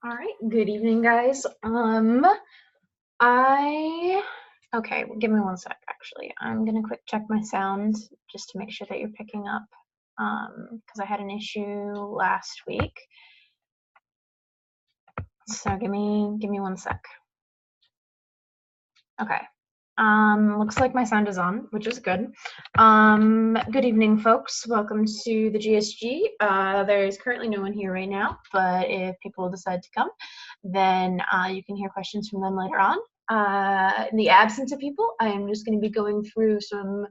All right, good evening, guys. Okay, well, give me one sec, actually. I'm gonna quick check my sound just to make sure that you're picking up, because I had an issue last week. So give me one sec. Okay. Looks like my sound is on, which is good. Good evening, folks. Welcome to the GSG. There is currently no one here right now, but if people decide to come, then you can hear questions from them later on. In the absence of people, I am just going to be going through some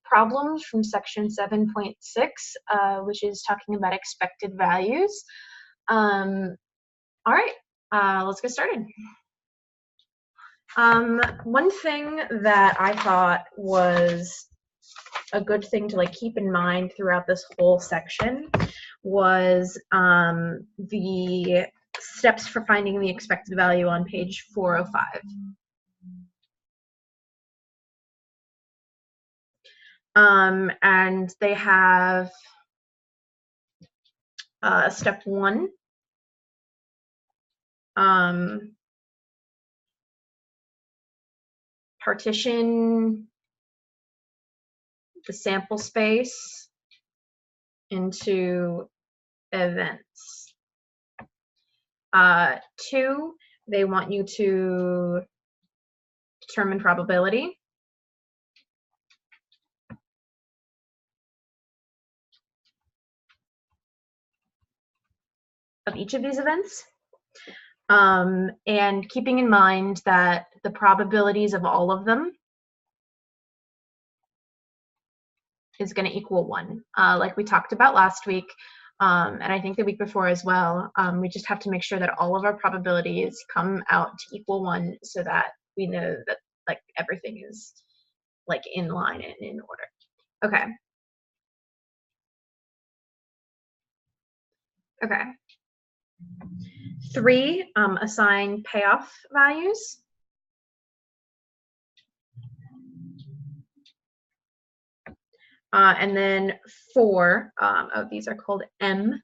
problems from section 7.6, which is talking about expected values. All right, let's get started. One thing that I thought was a good thing to keep in mind throughout this whole section was the steps for finding the expected value on page 405. And they have step 1. Partition the sample space into events. 2, they want you to determine probability. Of each of these events. And keeping in mind that the probabilities of all of them is going to equal 1, like we talked about last week, and I think the week before as well. We just have to make sure that all of our probabilities come out to equal 1 so that we know that everything is in line and in order. Okay. Okay. 3, assign payoff values. And then 4, these are called M.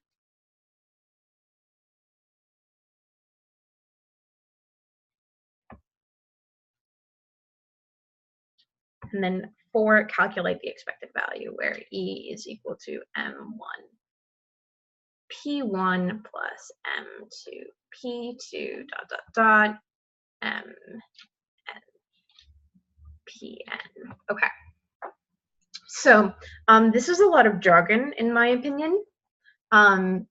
And then 4, calculate the expected value, where E is equal to M1. P1 plus M2, P2 ... M N Pn. Okay. So this is a lot of jargon, in my opinion. And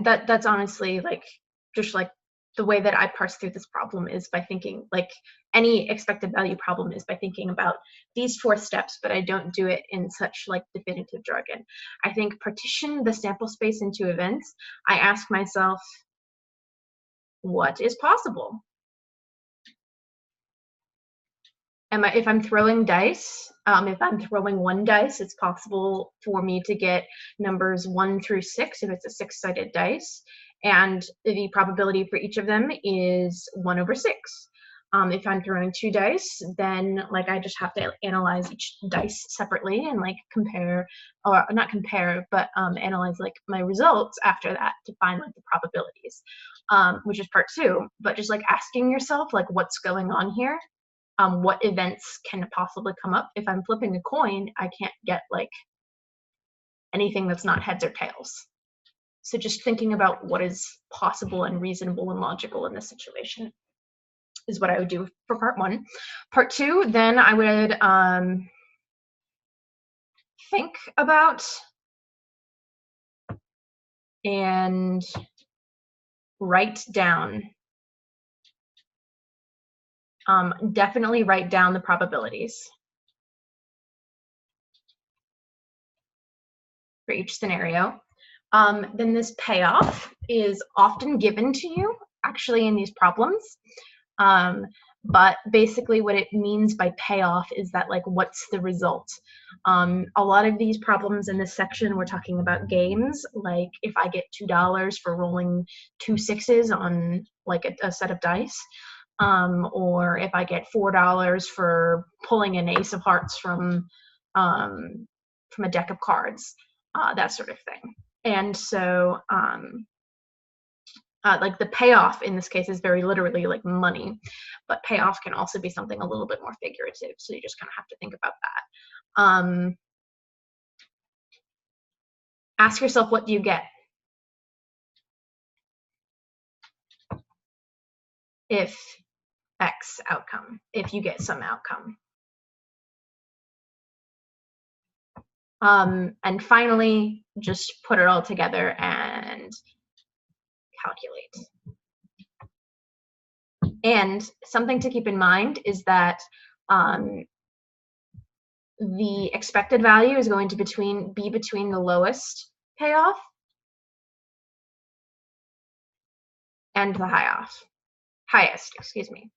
that's honestly just the way that I parse through this problem is by thinking any expected value problem is by thinking about these 4 steps, but I don't do it in such definitive jargon. I think partition the sample space into events. I ask myself, what is possible? If I'm throwing dice, if I'm throwing 1 dice, it's possible for me to get numbers 1 through 6 if it's a 6-sided dice, and the probability for each of them is 1 over 6. If I'm throwing 2 dice, then I just have to analyze each dice separately and compare, or not compare, but analyze my results after that to find the probabilities, which is part 2. But just asking yourself what's going on here. What events can possibly come up? If I'm flipping a coin, I can't get anything that's not heads or tails. So just thinking about what is possible and reasonable and logical in this situation is what I would do for part 1. Part 2, then I would think about and write down. Definitely write down the probabilities for each scenario. Then this payoff is often given to you actually in these problems. But basically what it means by payoff is that what's the result? A lot of these problems in this section, we're talking about games, if I get $2 for rolling 2 6s on a set of dice, or if I get $4 for pulling an ace of hearts from a deck of cards, that sort of thing. And so like the payoff in this case is very literally like money, but payoff can also be something a little bit more figurative. So you just kind of have to think about that. Ask yourself, what do you get if X outcome, if you get some outcome? And finally, just put it all together and calculate. And something to keep in mind is that the expected value is going to be between the lowest payoff and the highest, excuse me.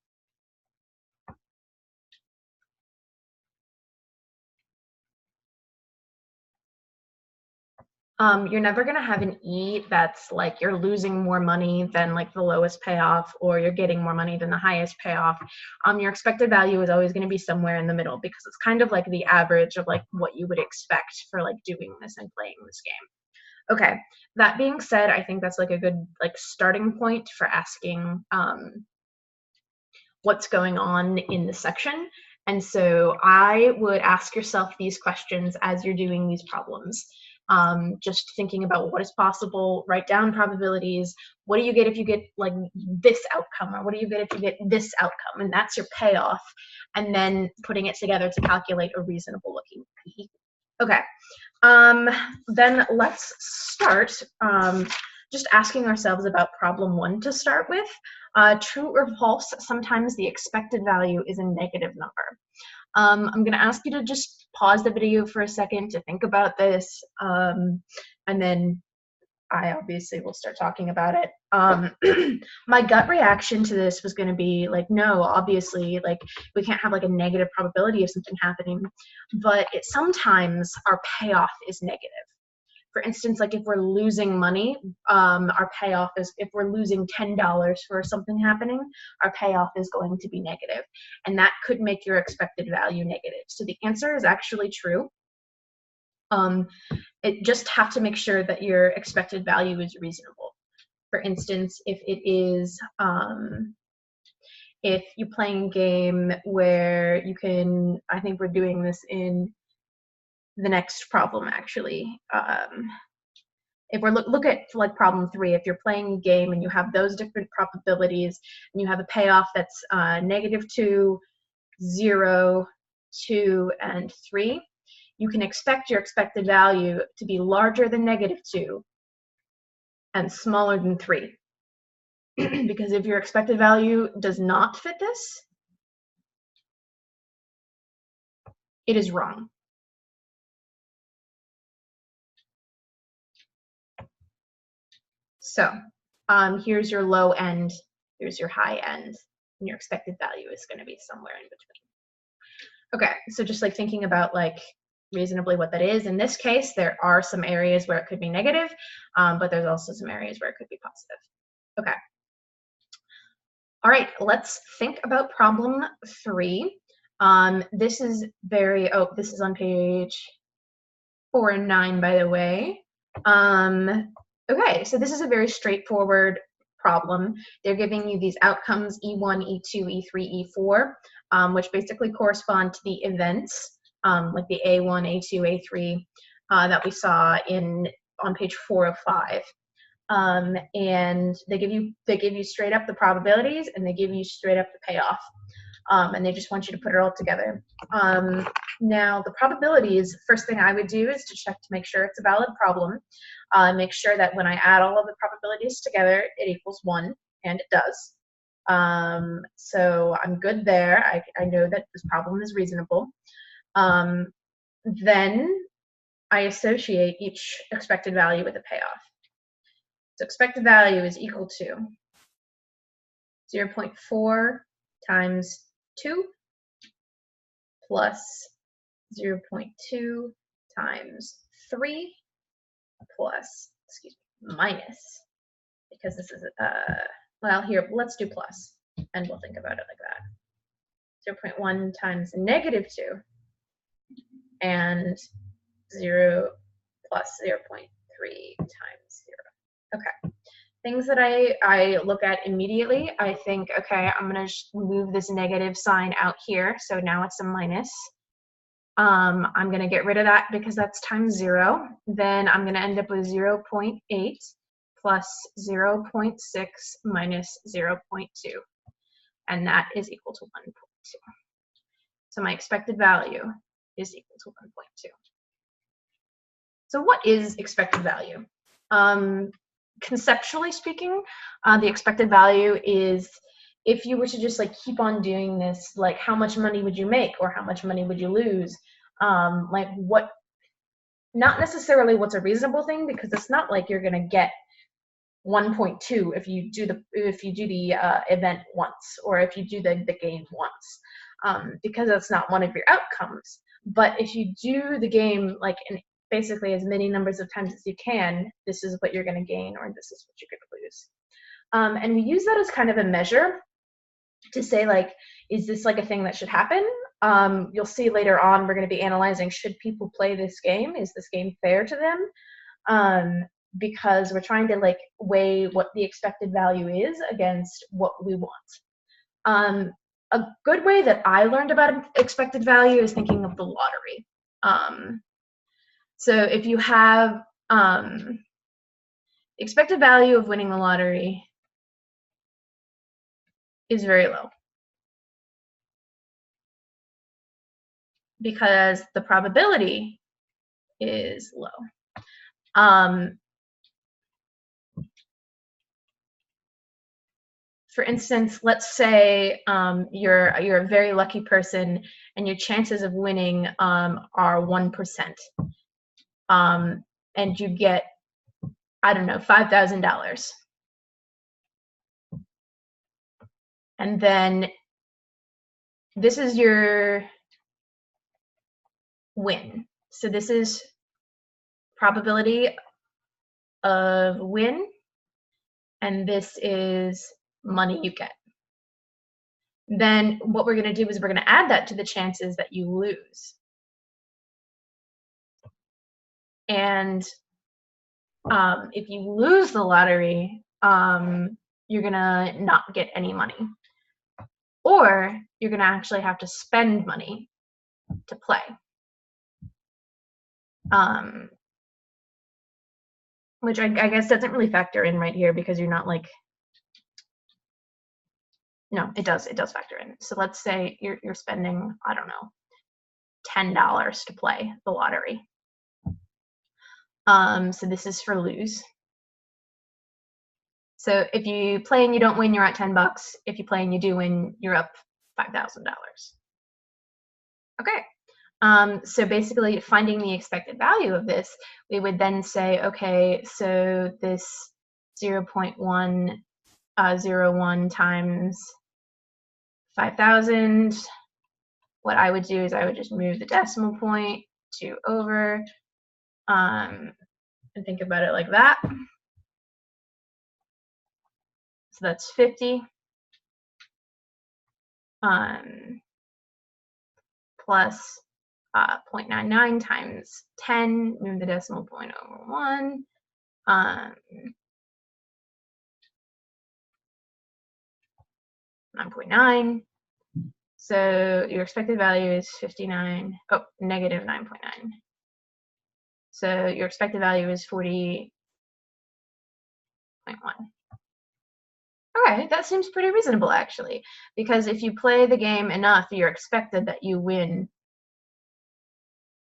You're never going to have an E that's like you're losing more money than like the lowest payoff, or you're getting more money than the highest payoff. Your expected value is always going to be somewhere in the middle, because it's kind of like the average of like what you would expect for like doing this and playing this game. Okay, that being said, I think that's like a good like starting point for asking what's going on in the section. And so I would ask yourself these questions as you're doing these problems. Just thinking about what is possible, write down probabilities. What do you get if you get like this outcome, or what do you get if you get this outcome? And that's your payoff. And then putting it together to calculate a reasonable looking P. Okay, then let's start just asking ourselves about problem 1 to start with. True or false, sometimes the expected value is a negative number. I'm going to ask you to just pause the video for a second to think about this, and then I obviously will start talking about it. My gut reaction to this was going to be like, no, obviously, like we can't have like a negative probability of something happening, but sometimes our payoff is negative. For instance, like if we're losing money, our payoff is, if we're losing $10 for something happening, our payoff is going to be negative. And that could make your expected value negative. So the answer is actually true. It just have to make sure that your expected value is reasonable. For instance, if it is, if you're playing a game where you can, I think we're doing this in the next problem actually. If we're look at like problem 3, if you're playing a game and you have those different probabilities and you have a payoff that's -2, 0, 2, and 3, you can expect your expected value to be larger than -2 and smaller than 3. Because if your expected value does not fit this, it is wrong. So here's your low end, here's your high end, and your expected value is going to be somewhere in between. Okay, so just like thinking about like reasonably what that is. In this case, there are some areas where it could be negative, but there's also some areas where it could be positive. Okay. All right, let's think about problem 3. This is this is on page 4 and 9, by the way. Okay, so this is a very straightforward problem. They're giving you these outcomes, E1, E2, E3, E4, which basically correspond to the events, like the A1, A2, A3 that we saw on page 4 of 5. And they give you straight up the probabilities, and they give you straight up the payoff. And they just want you to put it all together. Now, the probabilities, first thing I would do is to check to make sure it's a valid problem. Make sure that when I add all of the probabilities together, it equals 1, and it does. So I'm good there. I know that this problem is reasonable. Then I associate each expected value with a payoff. So expected value is equal to 0.4 times 2 plus 0.2 times 3 plus, minus, because this is, well, here, let's do plus, and we'll think about it like that. 0.1 times -2, and 0 plus 0.3 times 0. Okay, things that I look at immediately, I think, okay, I'm going to move this negative sign out here. So now it's a minus. I'm going to get rid of that because that's times 0. Then I'm going to end up with 0.8 plus 0.6 minus 0.2. And that is equal to 1.2. So my expected value is equal to 1.2. So what is expected value? Conceptually speaking, the expected value is, if you were to just like keep on doing this, like how much money would you make or how much money would you lose? Like what, not necessarily what's a reasonable thing, because it's not like you're gonna get 1.2 if you do the event once, or if you do the game once, because that's not one of your outcomes. But if you do the game like in basically as many numbers of times as you can, this is what you're going to gain, or this is what you're going to lose. And we use that as kind of a measure to say, like, is this like a thing that should happen? You'll see later on we're going to be analyzing, should people play this game? Is this game fair to them? Because we're trying to like weigh what the expected value is against what we want. A good way that I learned about expected value is thinking of the lottery. So if you have expected value of winning the lottery is very low, because the probability is low. For instance, let's say you're a very lucky person and your chances of winning are 1%. And you get, I don't know, $5,000. And then this is your win. So this is probability of win, and this is money you get. Then what we're going to do is we're going to add that to the chances that you lose. And if you lose the lottery, you're going to not get any money. Or you're going to actually have to spend money to play. Which I guess doesn't really factor in right here, because you're not like, no, it does factor in. So let's say you're spending, I don't know, $10 to play the lottery. So this is for lose. So if you play and you don't win, you're at $10. If you play and you do win, you're up $5,000. Okay. So basically, finding the expected value of this, we would then say, okay, so this 0.101 times 5,000. What I would do is I would just move the decimal point 2 over, and think about it like that. So that's 50 plus 0.99 times 10, move the decimal point over 1. 9.9. So your expected value is 59. Oh, negative 9.9. So your expected value is 40.1. Okay, that seems pretty reasonable, actually, because if you play the game enough, you're expected that you win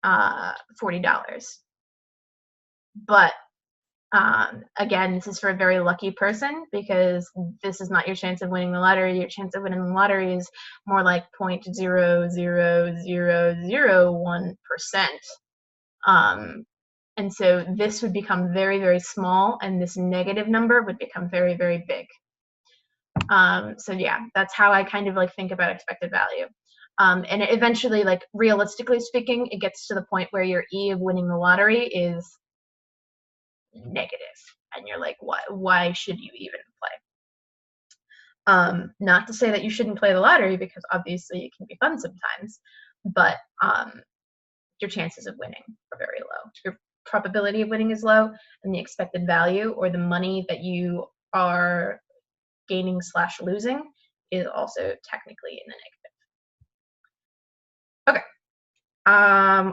$40. But again, this is for a very lucky person, because this is not your chance of winning the lottery. Your chance of winning the lottery is more like 0.00001%. And so this would become very, very small, and this negative number would become very, very big. So yeah, that's how I kind of like think about expected value. And eventually, like realistically speaking, it gets to the point where your E of winning the lottery is negative, and you're like, why should you even play? Not to say that you shouldn't play the lottery, because obviously it can be fun sometimes, but your chances of winning are very low. Your probability of winning is low, and the expected value, or the money that you are gaining / losing is also technically in the negative. Okay,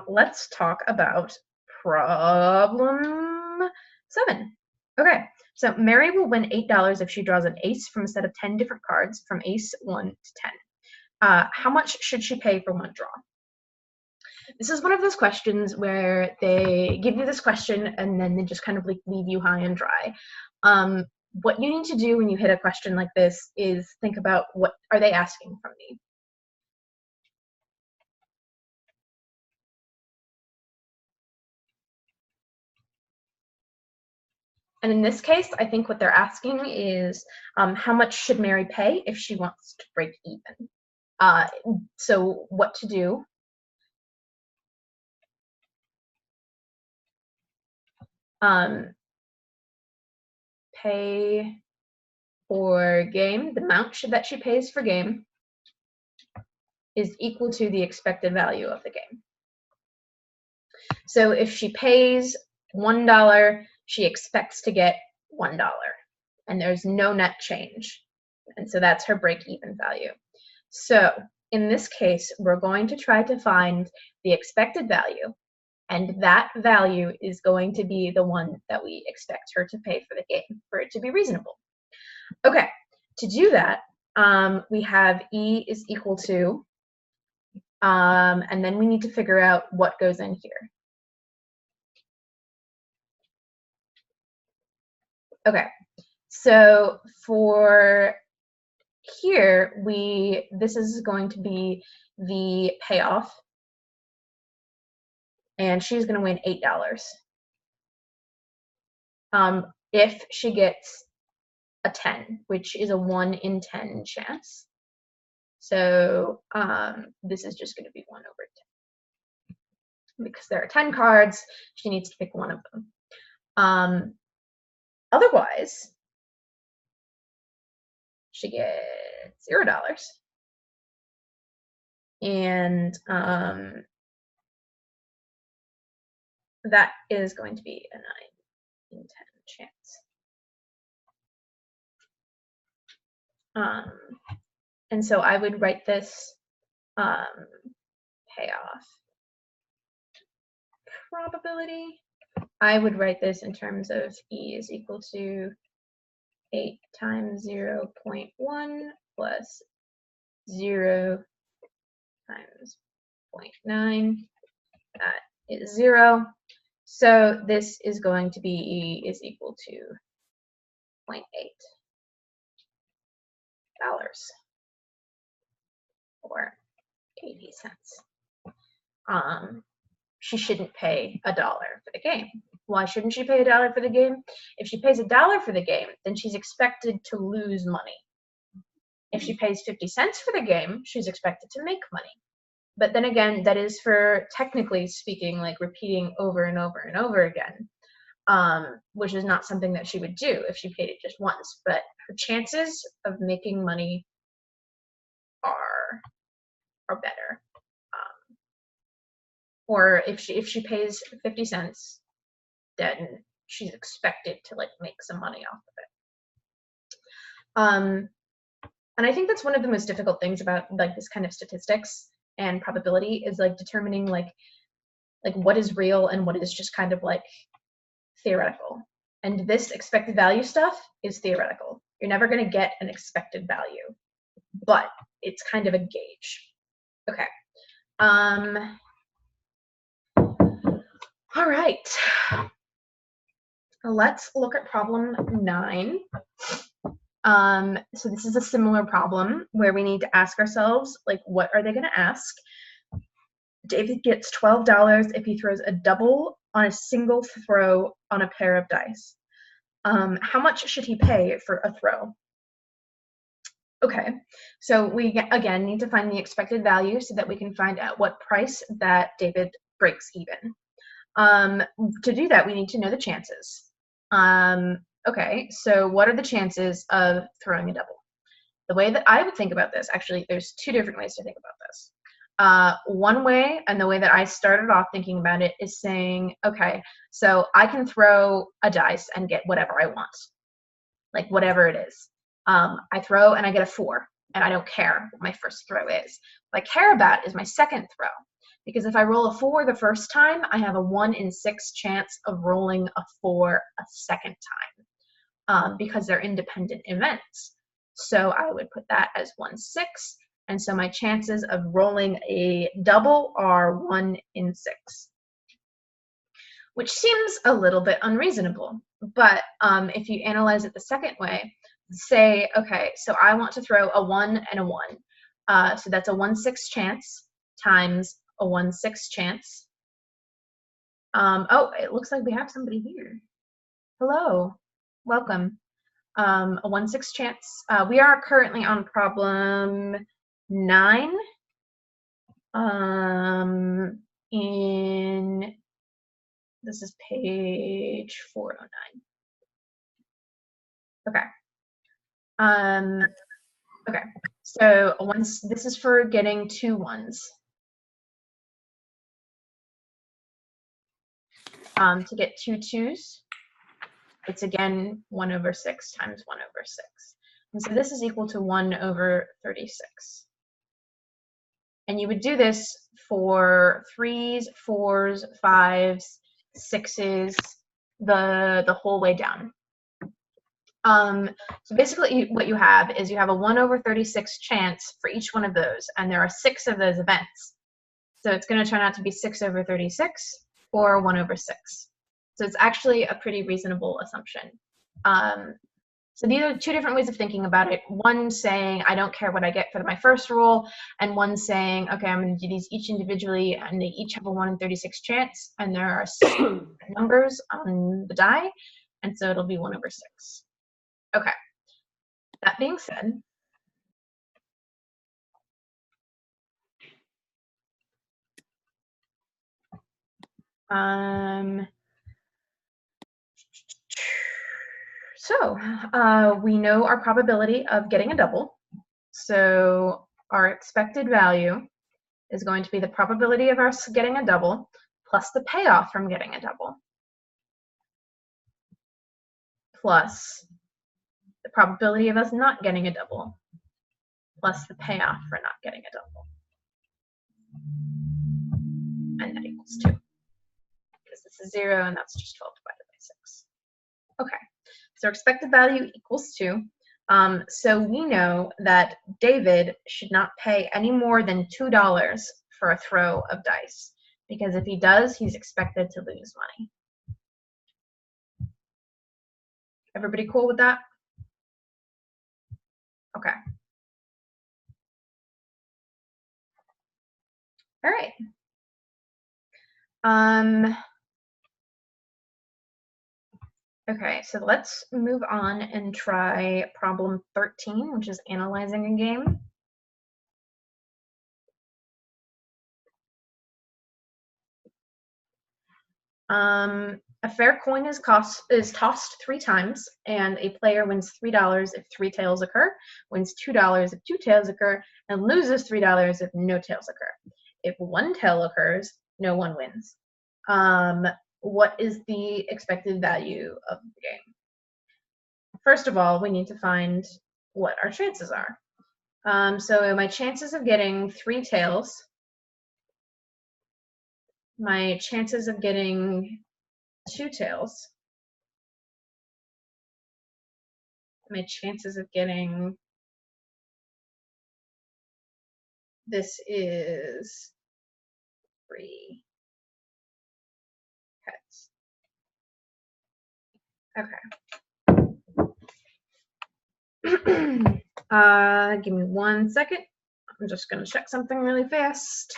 let's talk about problem 7. Okay, so Mary will win $8 if she draws an ace from a set of 10 different cards from ace 1 to 10. How much should she pay for one draw? This is one of those questions where they give you this question and then they just kind of like leave you high and dry. What you need to do when you hit a question like this is think about, what are they asking from me? And in this case, I think what they're asking is, how much should Mary pay if she wants to break even? So what to do? Pay for game, the amount that she pays for game is equal to the expected value of the game. So if she pays $1, she expects to get $1, and there's no net change. And so that's her break-even value. So in this case, we're going to try to find the expected value, and that value is going to be the one that we expect her to pay for the game for it to be reasonable. Okay, to do that, we have E is equal to, and then we need to figure out what goes in here. Okay, so for here, this is going to be the payoff, and she's going to win $8. If she gets a 10, which is a 1 in 10 chance. So this is just going to be 1 over 10. Because there are 10 cards, she needs to pick one of them. Otherwise, she gets $0. And that is going to be a 9 in 10 chance. And so I would write this payoff probability. I would write this in terms of E is equal to 8 times 0.1 plus 0 times 0.9. That is 0. So this is going to be E is equal to 0.8 dollars or 80 cents. She shouldn't pay $1 for the game. Why shouldn't she pay $1 for the game? If she pays $1 for the game, then she's expected to lose money. If she pays 50 cents for the game, she's expected to make money. But then again, that is for, technically speaking, like repeating over and over and over again, which is not something that she would do if she paid it just once. But her chances of making money are better. Or if she pays 50 cents, then she's expected to like make some money off of it. And I think that's one of the most difficult things about like this kind of statistics and probability is like determining like what is real and what is just kind of like theoretical. And this expected value stuff is theoretical. You're never going to get an expected value, but it's kind of a gauge. Okay. All right. Let's look at problem 9. So this is a similar problem where we need to ask ourselves, like, what are they going to ask? David gets $12 if he throws a double on a single throw on a pair of dice. How much should he pay for a throw? Okay, so we again need to find the expected value so that we can find out what price that David breaks even. To do that, we need to know the chances. Okay, so what are the chances of throwing a double? The way that I would think about this, actually, there's 2 different ways to think about this. One way, and the way that I started off thinking about it, is saying, okay, so I can throw a dice and get whatever I want. like whatever it is. I throw and I get a 4, and I don't care what my first throw is. What I care about is my second throw, because if I roll a 4 the first time, I have a 1 in 6 chance of rolling a 4 a second time, because they're independent events. So I would put that as 1/6, and so my chances of rolling a double are 1 in 6. Which seems a little bit unreasonable, but if you analyze it the second way, say, okay, so I want to throw a 1 and a 1. So that's a 1/6 chance times a 1/6 chance. Oh, it looks like we have somebody here. Hello, welcome. A 1/6 chance. We are currently on problem 9. This is page 409. Okay. Okay. So this is for getting 2 1s. To get 2 2s, it's again 1/6 times 1/6. And so this is equal to 1/36. And you would do this for 3s, 4s, 5s, 6s, the whole way down. So basically what you have is you have a 1/36 chance for each one of those, and there are 6 of those events. So it's going to turn out to be 6/36 or 1/6. So it's actually a pretty reasonable assumption. So these are 2 different ways of thinking about it. One saying, I don't care what I get for my first roll, and one saying, okay, I'm going to do these each individually, and they each have a 1 in 36 chance, and there are 6 numbers on the die, and so it'll be 1/6. Okay. That being said, we know our probability of getting a double. So our expected value is going to be the probability of us getting a double plus the payoff from getting a double plus the probability of us not getting a double plus the payoff for not getting a double. And that equals 2. Because this is 0 and that's just 12 divided by 6. Okay, so our expected value equals 2. So we know that David should not pay any more than $2 for a throw of dice, because if he does, he's expected to lose money. Everybody cool with that? Okay. All right. Okay, so let's move on and try problem 13, which is analyzing a game. A fair coin is tossed 3 times, and a player wins $3 if 3 tails occur, wins $2 if 2 tails occur, and loses $3 if no tails occur. If 1 tail occurs, no one wins. What is the expected value of the game? First of all, we need to find what our chances are. So my chances of getting 3 tails, my chances of getting 2 tails, my chances of getting, this is 3 heads. Okay. Give me 1 second. I'm just going to check something really fast.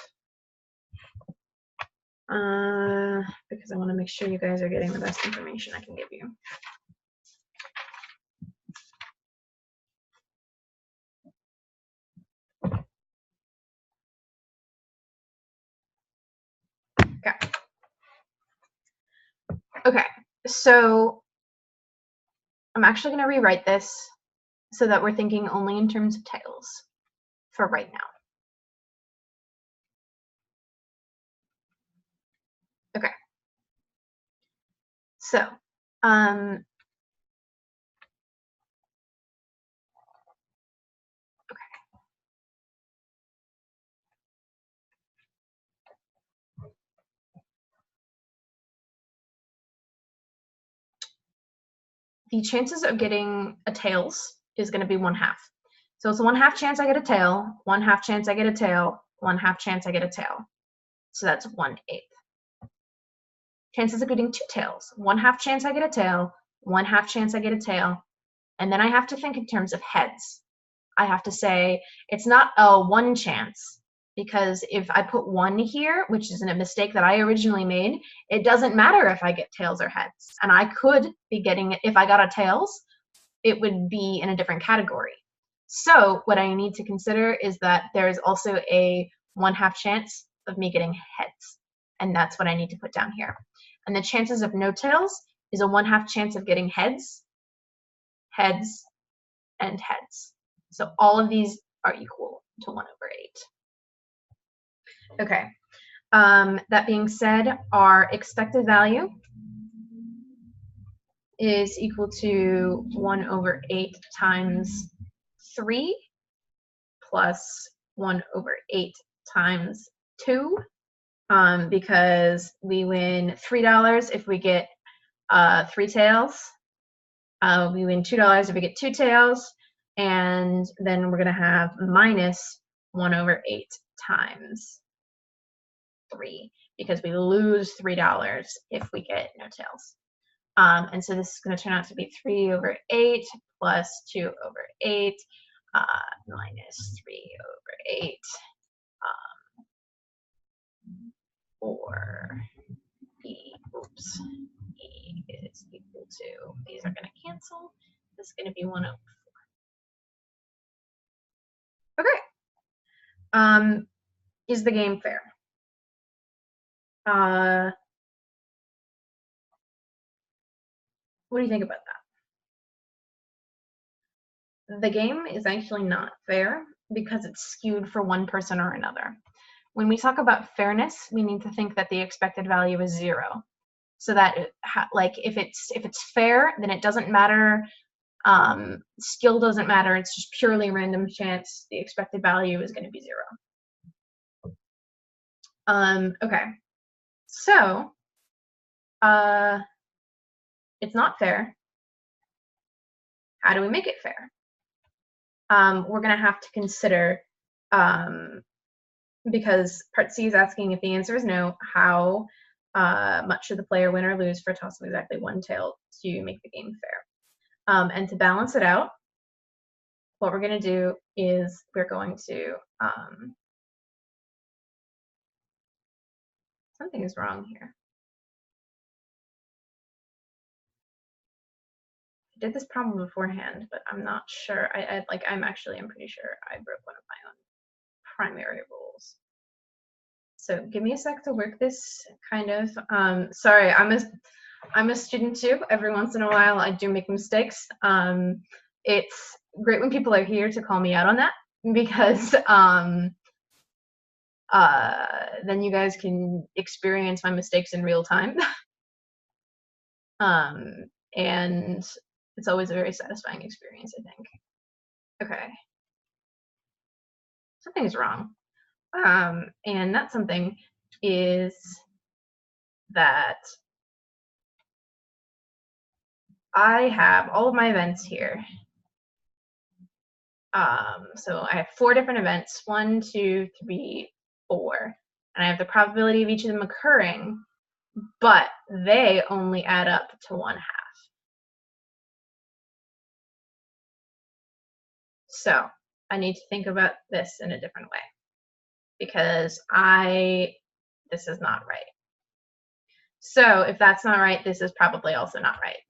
Because I want to make sure you guys are getting the best information I can give you. Okay, so I'm actually going to rewrite this so that we're thinking only in terms of tails for right now. Okay. So, the chances of getting a tails is going to be 1/2. So it's a 1/2 chance I get a tail, 1/2 chance I get a tail, 1/2 chance I get a tail. So that's 1/8. Chances of getting 2 tails, 1/2 chance I get a tail, 1/2 chance I get a tail. And then I have to think in terms of heads. I have to say it's not a 1 chance, because if I put 1 here, which is a mistake that I originally made, it doesn't matter if I get tails or heads. And I could be getting it, if I got a tails, it would be in a different category. So what I need to consider is that there is also a 1/2 chance of me getting heads. And that's what I need to put down here. And the chances of no tails is a 1/2 chance of getting heads, heads, and heads. So all of these are equal to 1/8. Okay, that being said, our expected value is equal to 1/8 times 3 plus 1/8 times 2, because we win $3 if we get 3 tails. We win $2 if we get 2 tails, and then we're going to have minus 1/8 times 3, because we lose $3 if we get no tails. And so this is going to turn out to be 3/8 plus 2/8 minus 3/8, or E is equal to, these are going to cancel. This is going to be 1/4. Okay. Is the game fair? What do you think about that? The game is actually not fair because it's skewed for one person or another. When we talk about fairness, we need to think that the expected value is 0. So that like if it's fair, then it doesn't matter. Skill doesn't matter. It's just purely random chance. The expected value is going to be 0. Okay. So it's not fair. How do we make it fair? We're going to have to consider, because part C is asking if the answer is no, how much should the player win or lose for a toss of exactly 1 tail to make the game fair? And to balance it out, what we're going to do is we're going to, something is wrong here. I did this problem beforehand, but I'm not sure. I'm pretty sure I broke one of my own primary rules. So give me a sec to work this kind of. Sorry, I'm a student too. Every once in a while, I do make mistakes. It's great when people are here to call me out on that, because then you guys can experience my mistakes in real time. And it's always a very satisfying experience, I think. Okay. Something's wrong. And that something is that I have all of my events here. So I have 4 different events, 1, 2, 3, 4, and I have the probability of each of them occurring, but they only add up to 1/2. So I need to think about this in a different way, because this is not right. So if that's not right, this is probably also not right.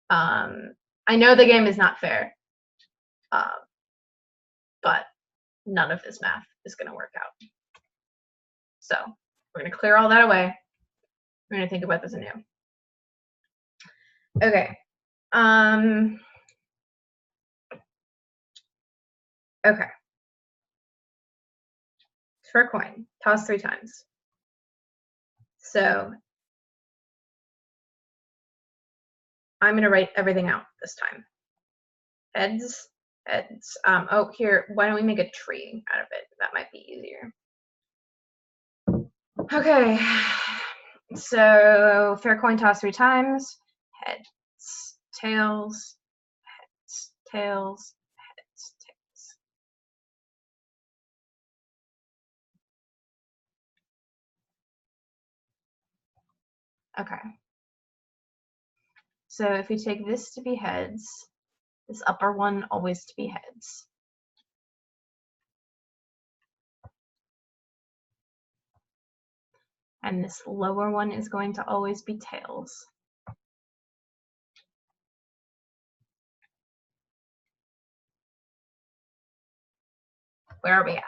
I know the game is not fair, but none of this math is going to work out. So we're going to clear all that away. We're going to think about this anew. Okay. Okay. For a coin, toss 3 times. So I'm going to write everything out this time. Heads, heads. Oh, here, why don't we make a tree out of it? That might be easier. Okay. So fair coin toss 3 times. Heads, tails, heads, tails, heads, tails. Okay. So if we take this to be heads, this upper one always to be heads. And this lower one is going to always be tails. Where are we at?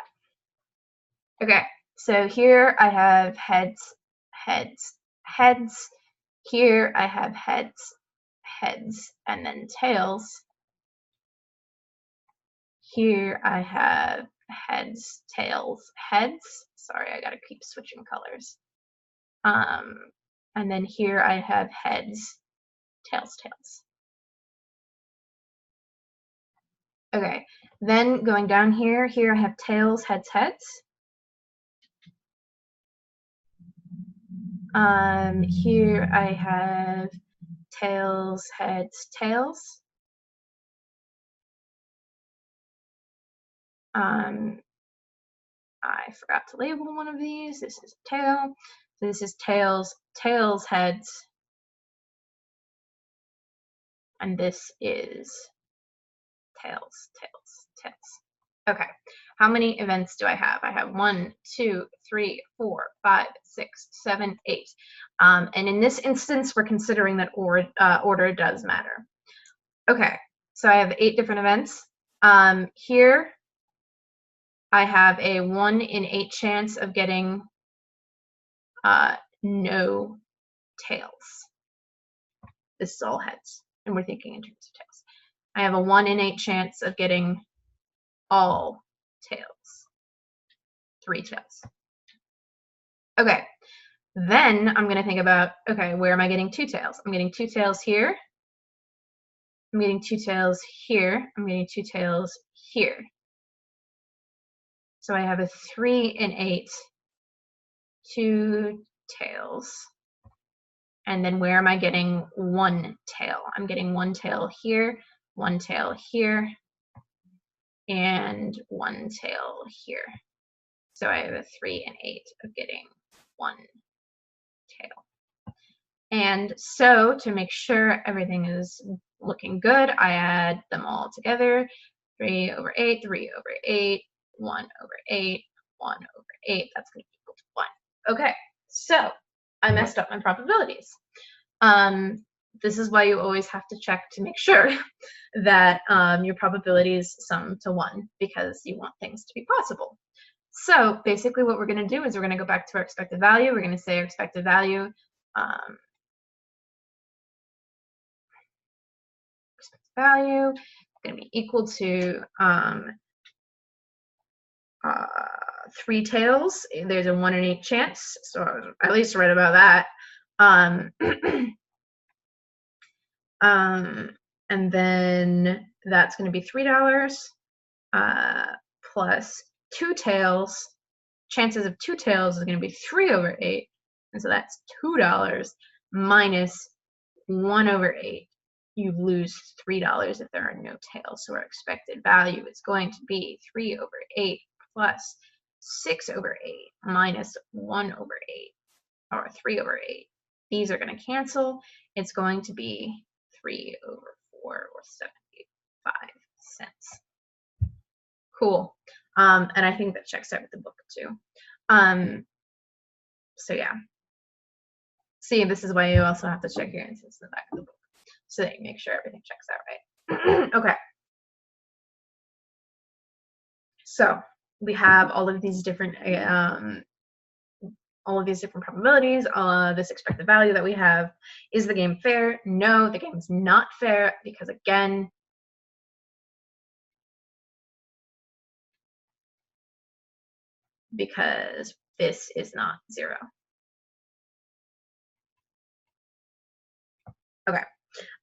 Okay, so here I have heads, heads, heads. Here I have heads, heads, and then tails. Here I have heads, tails, heads. Sorry, I gotta keep switching colors. And then here I have heads, tails, tails. Okay, then going down here, I have tails, heads, heads. Here I have tails, heads, tails. I forgot to label one of these. This is tail. So this is tails, tails, heads. And this is tails, tails, tails. Okay, how many events do I have? I have 1, 2, 3, 4, 5, 6, 7, 8. And in this instance, we're considering that order does matter. Okay, so I have 8 different events. Here, I have a 1 in 8 chance of getting no tails. This is all heads, and we're thinking in terms of tails. I have a 1 in 8 chance of getting all tails. 3 tails. Okay, then I'm going to think about, okay, where am I getting 2 tails? I'm getting 2 tails here. I'm getting 2 tails here. I'm getting 2 tails here. So I have a 3 in 8, 2 tails. And then where am I getting 1 tail? I'm getting 1 tail here, 1 tail here, and 1 tail here. So I have a 3 and 8 of getting 1 tail. And so to make sure everything is looking good, I add them all together. 3 over 8, 3 over 8, 1 over 8, 1 over 8. That's going to equal to 1. Okay, so I messed up my probabilities. This is why you always have to check to make sure that your probabilities sum to 1, because you want things to be possible. So basically what we're going to do is we're going to go back to our expected value. We're going to say our expected value is going to be equal to 3 tails. There's a 1 in 8 chance, so I was at least right about that. And then that's going to be $3 plus 2 tails. Chances of 2 tails is going to be 3 over 8, and so that's $2 minus 1 over 8. You lose $3 if there are no tails. So our expected value is going to be 3 over 8 plus 6 over 8 minus 1 over 8, or 3 over 8. These are going to cancel. It's going to be 3 over 4, or 75 cents. Cool. And I think that checks out with the book too. So yeah. See, this is why you also have to check your answers in the back of the book, so that you make sure everything checks out right. Okay. So we have all of these different probabilities, this expected value that we have. Is the game fair? No, the game is not fair, because again, because this is not 0. Okay.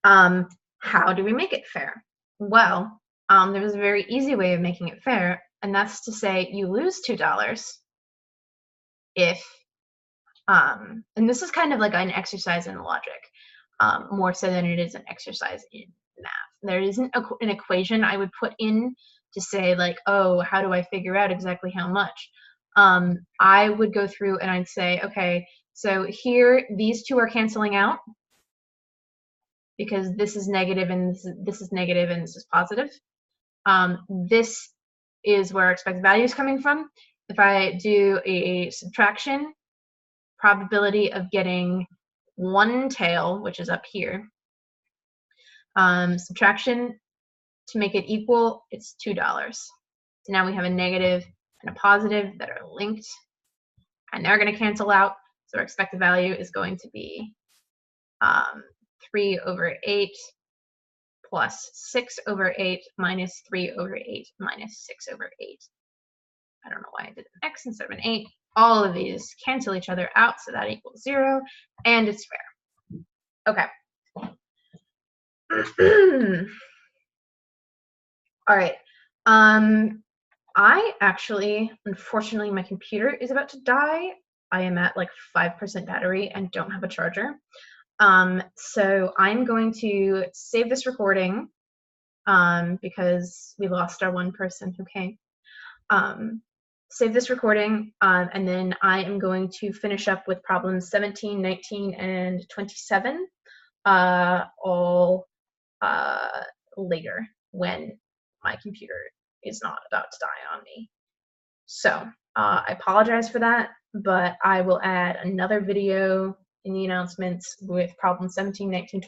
How do we make it fair? Well, there's a very easy way of making it fair, and that's to say you lose $2 if, and this is kind of like an exercise in logic. more so than it is an exercise in math. There isn't an equation I would put in to say like, oh, how do I figure out exactly how much? I would go through and I'd say, okay, so here these two are canceling out because this is negative and this is negative and this is positive. This is where expected value is coming from. If I do a subtraction, probability of getting one tail, which is up here, subtraction to make it equal, it's $2. So now we have a negative and a positive that are linked, and they're going to cancel out. So our expected value is going to be 3/8 plus 6/8 minus 3/8 minus 6/8. I don't know why I did an X instead of an 8. All of these cancel each other out, so that equals 0, and it's fair. Okay. All right. I actually, unfortunately, my computer is about to die. I am at like 5% battery and don't have a charger. So I'm going to save this recording because we lost our one person who came. Save this recording, and then I am going to finish up with problems 17, 19, and 27 all later when my computer is not about to die on me. So I apologize for that, but I will add another video in the announcements with problem 17, 19,